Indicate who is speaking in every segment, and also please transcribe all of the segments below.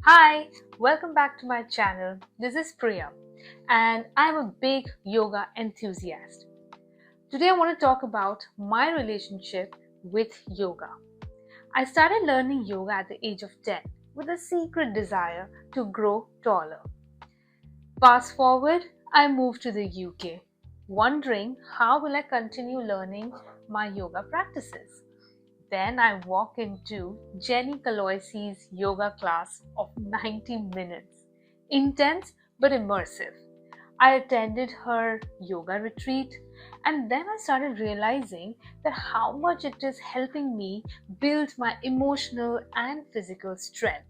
Speaker 1: Hi, welcome back to my channel. This is Priya and I'm a big yoga enthusiast. Today I want to talk about my relationship with yoga. I started learning yoga at the age of 10 with a secret desire to grow taller. Fast forward, I moved to the UK, wondering how will I continue learning my yoga practices. Then I walk into Geny Caloisi's yoga class of 90 minutes. Intense but immersive. I attended her yoga retreat and then I started realizing that how much it is helping me build my emotional and physical strength.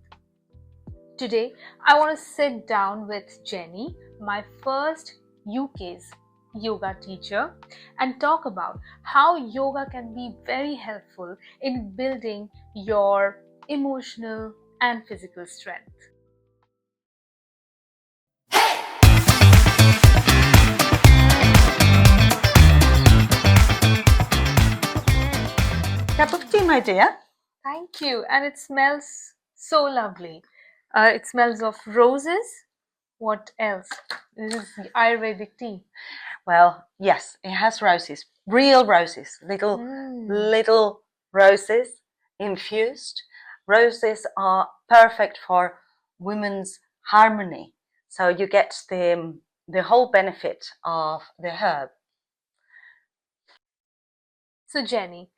Speaker 1: Today, I want to sit down with Geny, my first UK's yoga teacher, and talk about how yoga can be very helpful in building your emotional and physical strength.
Speaker 2: Cup of tea, my dear.
Speaker 1: Thank you, and it smells so lovely. It smells of roses. What else? This is the Ayurvedic tea.
Speaker 2: Well, yes, it has roses, real roses, little roses infused. Roses are perfect for women's harmony, so you get the whole benefit of the herb.
Speaker 1: So, Geny,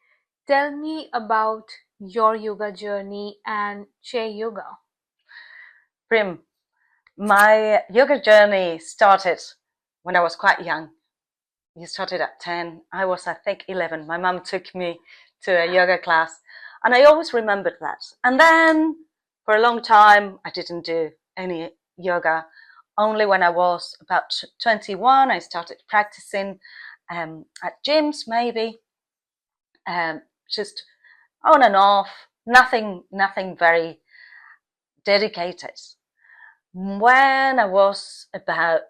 Speaker 1: tell me about your yoga journey and chair yoga.
Speaker 2: Prim, my yoga journey started when I was quite young. You started at 10. I was, I think, 11. My mum took me to a yoga class, and I always remembered that. And then for a long time, I didn't do any yoga. Only when I was about 21, I started practicing at gyms, maybe, just on and off. Nothing very dedicated. When I was about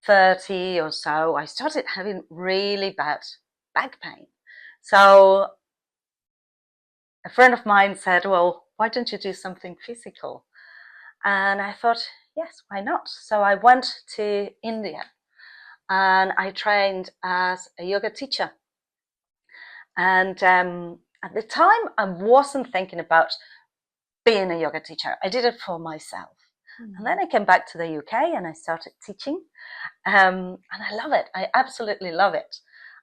Speaker 2: 30 or so, I started having really bad back pain. So a friend of mine said, well, why don't you do something physical? And I thought, yes, why not? So I went to India and I trained as a yoga teacher. And at the time, I wasn't thinking about being a yoga teacher. I did it for myself. And then I came back to the UK and I started teaching. And I love it. I absolutely love it.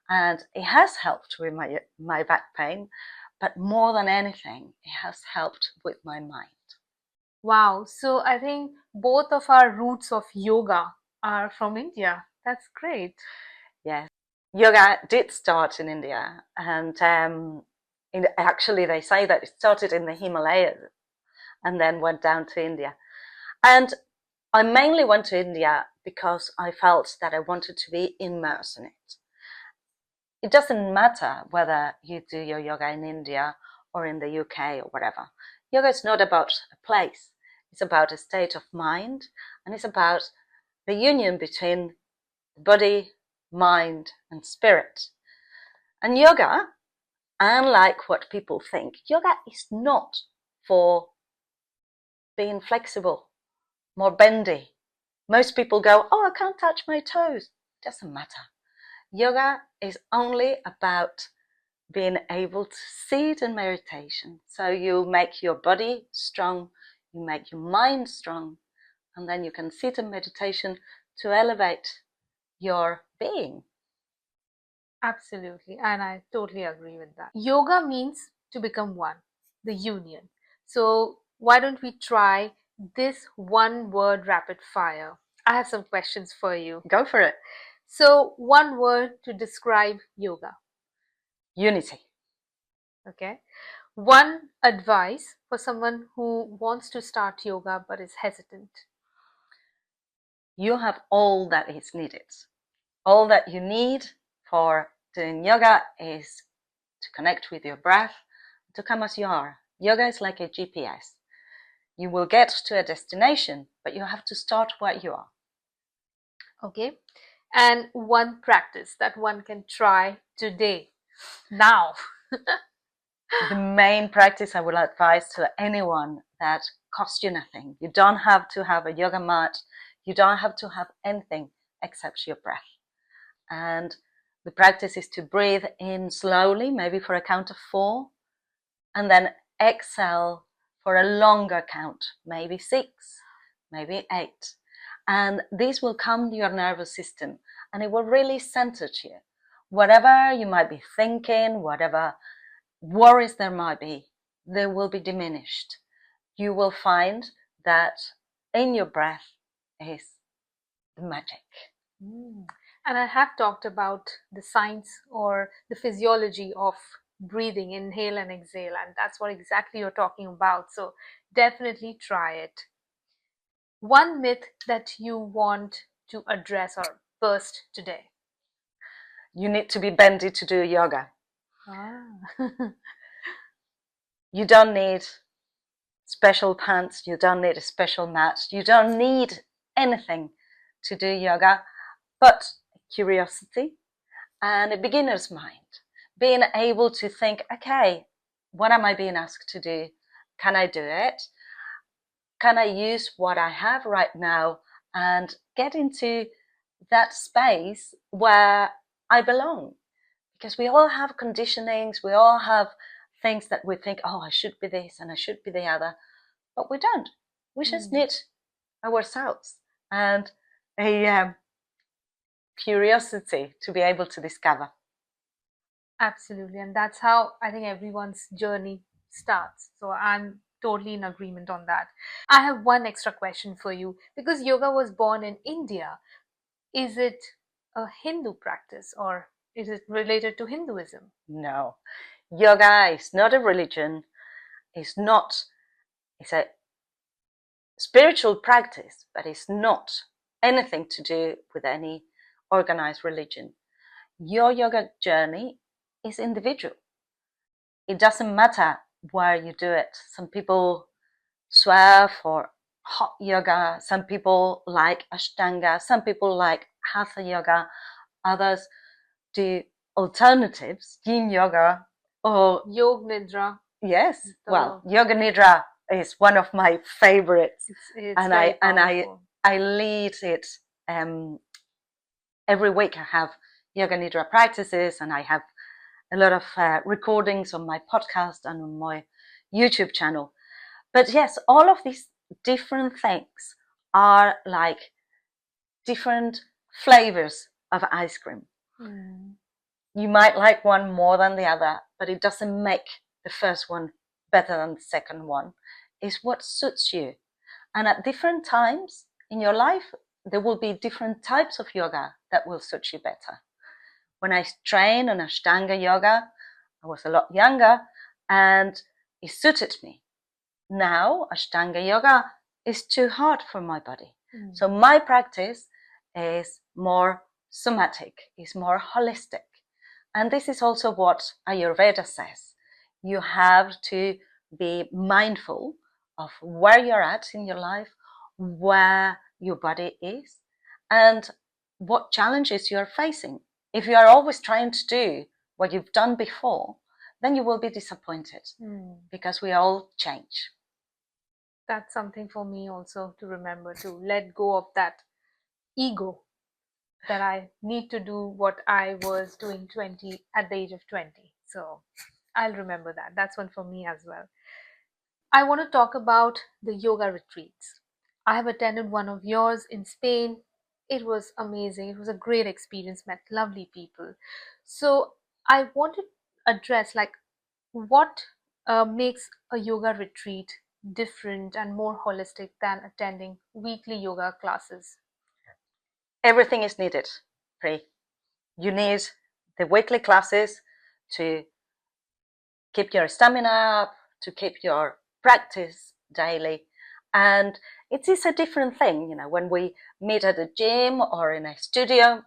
Speaker 2: And it has helped with my back pain, but more than anything, it has helped with my mind.
Speaker 1: Wow, so I think both of our roots of yoga are from India. That's great.
Speaker 2: Yes. Yoga did start in India, and actually they say that it started in the Himalayas and then went down to India. And I mainly went to India because I felt that I wanted to be immersed in it. It doesn't matter whether you do your yoga in India or in the UK or whatever. Yoga is not about a place. It's about a state of mind, and it's about the union between body, mind, and spirit. And yoga, unlike what people think, yoga is not for being flexible, more bendy. Most people go, oh, I can't touch my toes. It doesn't matter. Yoga is only about being able to sit in meditation. So you make your body strong, you make your mind strong, and then you can sit in meditation to elevate your being.
Speaker 1: Absolutely, and I totally agree with that. Yoga means to become one, the union. So, why don't we try this one word rapid fire? I have some questions for you.
Speaker 2: Go for it.
Speaker 1: So, one word to describe yoga.
Speaker 2: Unity.
Speaker 1: Okay. One advice for someone who wants to start yoga but is hesitant.
Speaker 2: You have all that is needed. All that you need for doing yoga is to connect with your breath, to come as you are. Yoga is like a GPS. You will get to a destination, but you have to start where you are.
Speaker 1: Okay. And one practice that one can try today, now.
Speaker 2: The main practice I would advise to anyone that costs you nothing. You don't have to have a yoga mat. You don't have to have anything except your breath. And the practice is to breathe in slowly, maybe for a count of 4, and then exhale for a longer count, maybe 6, maybe 8. And this will calm your nervous system and it will really center you. Whatever you might be thinking, whatever worries there might be, they will be diminished. You will find that in your breath is the magic.
Speaker 1: And I have talked about the science or the physiology of breathing, inhale and exhale, and that's what exactly you're talking about. So definitely try it. One myth that you want to address or burst today?
Speaker 2: You need to be bendy to do yoga. You don't need special pants, you don't need a special mat, you don't need anything to do yoga but curiosity and a beginner's mind, being able to think, okay, what am I being asked to do? Can I do it? Can I use what I have right now and get into that space where I belong? Because we all have conditionings, we all have things that we think, oh, I should be this and I should be the other, but we don't. We just need ourselves and a curiosity to be able to discover.
Speaker 1: Absolutely, and that's how I think everyone's journey starts. So I'm totally in agreement on that. I have one extra question for you. Because yoga was born in India, is it a Hindu practice or is it related to Hinduism?
Speaker 2: No, yoga is not a religion. It's a spiritual practice, but it's not anything to do with any organized religion. Your yoga journey is individual. It doesn't matter where you do it. Some people swear for hot yoga, some people like ashtanga, some people like hatha yoga, others do alternatives, yin yoga or
Speaker 1: Yoga Nidra.
Speaker 2: Yes, well, yoga nidra is one of my favorites,
Speaker 1: it's
Speaker 2: and I lead it every week. I have yoga nidra practices, and I have a lot of recordings on my podcast and on my YouTube channel. But yes, all of these different things are like different flavors of ice cream. You might like one more than the other, but it doesn't make the first one better than the second one. It's what suits you. And at different times in your life, there will be different types of yoga that will suit you better. When I trained on ashtanga yoga, I was a lot younger and it suited me. Now, ashtanga yoga is too hard for my body. So my practice is more somatic, is more holistic. And this is also what Ayurveda says. You have to be mindful of where you're at in your life, where your body is, and what challenges you're facing. If you are always trying to do what you've done before, then you will be disappointed because we all change.
Speaker 1: That's something for me also to remember, to let go of that ego that I need to do what I was doing at the age of 20. So I'll remember that. That's one for me as well. I want to talk about the yoga retreats. I have attended one of yours in Spain. It was amazing. It was a great experience, met lovely people. So I want to address like what makes a yoga retreat different and more holistic than attending weekly yoga classes?
Speaker 2: Everything is needed, Pri. You need the weekly classes to keep your stamina up, to keep your practice daily. And it is a different thing, when we meet at a gym or in a studio,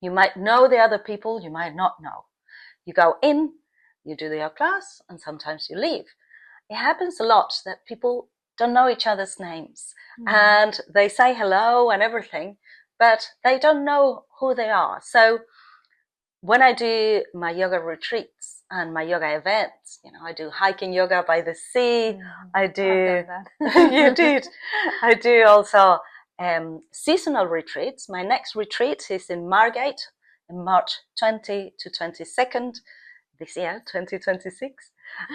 Speaker 2: you might know the other people, you might not know. You go in, you do your class, and sometimes you leave. It happens a lot that people don't know each other's names and they say hello and everything, but they don't know who they are. So when I do my yoga retreats, and my yoga events. I do hiking yoga by the sea. I do.
Speaker 1: I've done that.
Speaker 2: You did. I do also seasonal retreats. My next retreat is in Margate in March 20 to 22nd this year, 2026,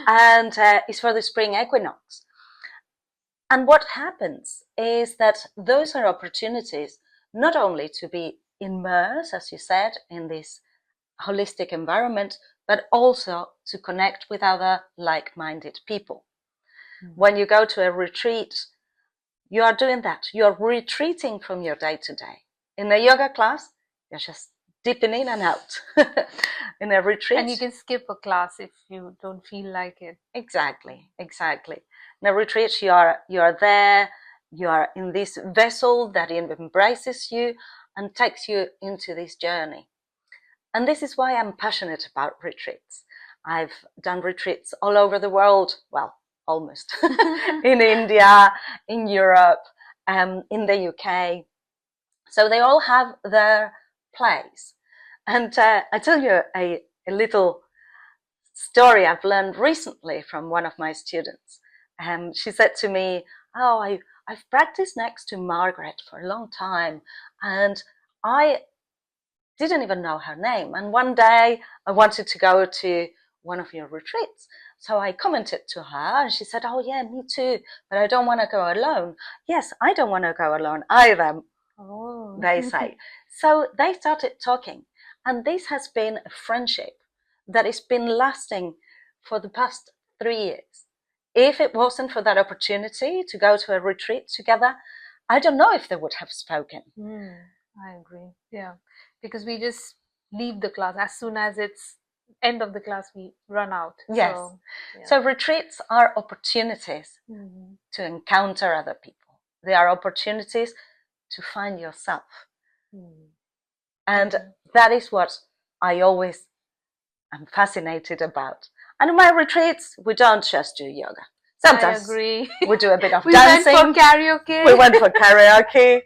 Speaker 2: and it's for the spring equinox. And what happens is that those are opportunities not only to be immersed, as you said, in this holistic environment, but also to connect with other like-minded people. When you go to a retreat, you are doing that. You're retreating from your day-to-day. In a yoga class, you're just dipping in and out. In a retreat,
Speaker 1: and you can skip a class if you don't feel like it.
Speaker 2: Exactly. In a retreat, you are there. You are in this vessel that embraces you and takes you into this journey. And this is why I'm passionate about retreats. I've done retreats all over the world. Well, almost. In India, in Europe, in the UK. So they all have their place. And I tell you a little story I've learned recently from one of my students. She said to me, I've practiced next to Margaret for a long time, and I didn't even know her name. And one day I wanted to go to one of your retreats. So I commented to her, and she said, oh yeah, me too, but I don't want to go alone. Yes, I don't want to go alone either, they say. So they started talking, and this has been a friendship that has been lasting for the past 3 years. If it wasn't for that opportunity to go to a retreat together, I don't know if they would have spoken.
Speaker 1: I agree. Yeah, because we just leave the class as soon as it's end of the class, we run out.
Speaker 2: Yes. So retreats are opportunities to encounter other people. They are opportunities to find yourself. And that is what I always am fascinated about. And in my retreats, we don't just do yoga. Sometimes
Speaker 1: I agree.
Speaker 2: We do a bit of
Speaker 1: we
Speaker 2: dancing.
Speaker 1: Went for karaoke.
Speaker 2: We went for karaoke.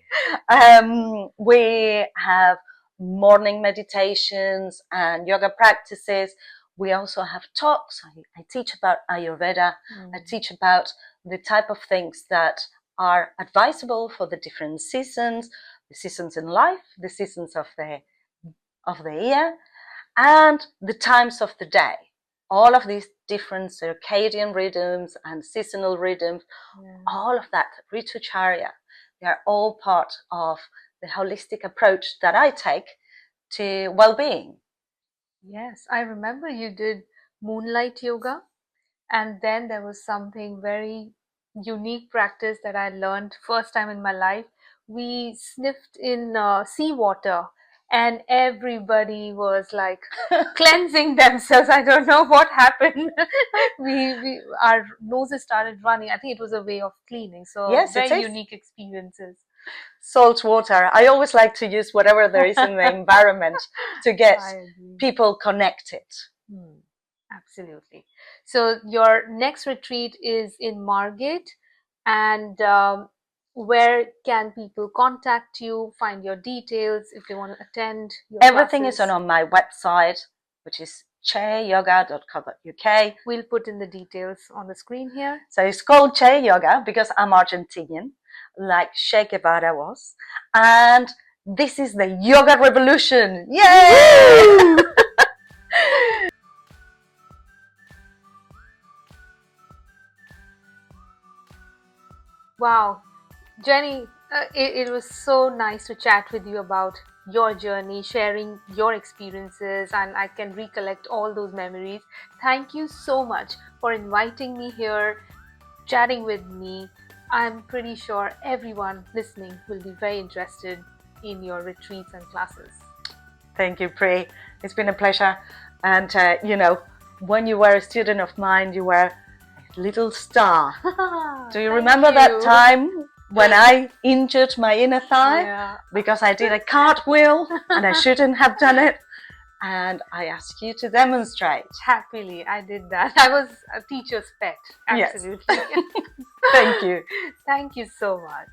Speaker 2: We have morning meditations and yoga practices. We also have talks. I teach about Ayurveda. I teach about the type of things that are advisable for the different seasons, the seasons in life, the seasons of the year, and the times of the day. All of these different circadian rhythms and seasonal rhythms, all of that, Ritucharya, they are all part of the holistic approach that I take to well-being.
Speaker 1: Yes, I remember you did moonlight yoga, and then there was something very unique practice that I learned first time in my life. We sniffed in seawater, and everybody was like cleansing themselves. I don't know what happened. Our noses started running. I think it was a way of cleaning. So
Speaker 2: yes,
Speaker 1: very unique experiences.
Speaker 2: Salt water. I always like to use whatever there is in the environment to get people connected.
Speaker 1: Absolutely. So your next retreat is in Margate, and where can people contact you, find your details if they want to attend your
Speaker 2: Everything
Speaker 1: classes?
Speaker 2: is on my website, which is cheyoga.co.uk.
Speaker 1: We'll put in the details on the screen here.
Speaker 2: So it's called Che Yoga because I'm Argentinian, like Che Guevara was. And this is the yoga revolution. Yay!
Speaker 1: Wow, Geny, it was so nice to chat with you about your journey, sharing your experiences, and I can recollect all those memories. Thank you so much for inviting me here, chatting with me. I'm pretty sure everyone listening will be very interested in your retreats and classes.
Speaker 2: Thank you, Pri. It's been a pleasure. And, when you were a student of mine, you were a little star. Do you remember that time when I injured my inner thigh because I did a cartwheel and I shouldn't have done it? And I asked you to demonstrate.
Speaker 1: Happily, I did that. I was a teacher's pet. Absolutely.
Speaker 2: Yes. Thank you.
Speaker 1: Thank you so much.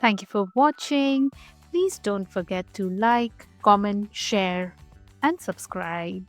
Speaker 3: Thank you for watching. Please don't forget to like, comment, share, and subscribe.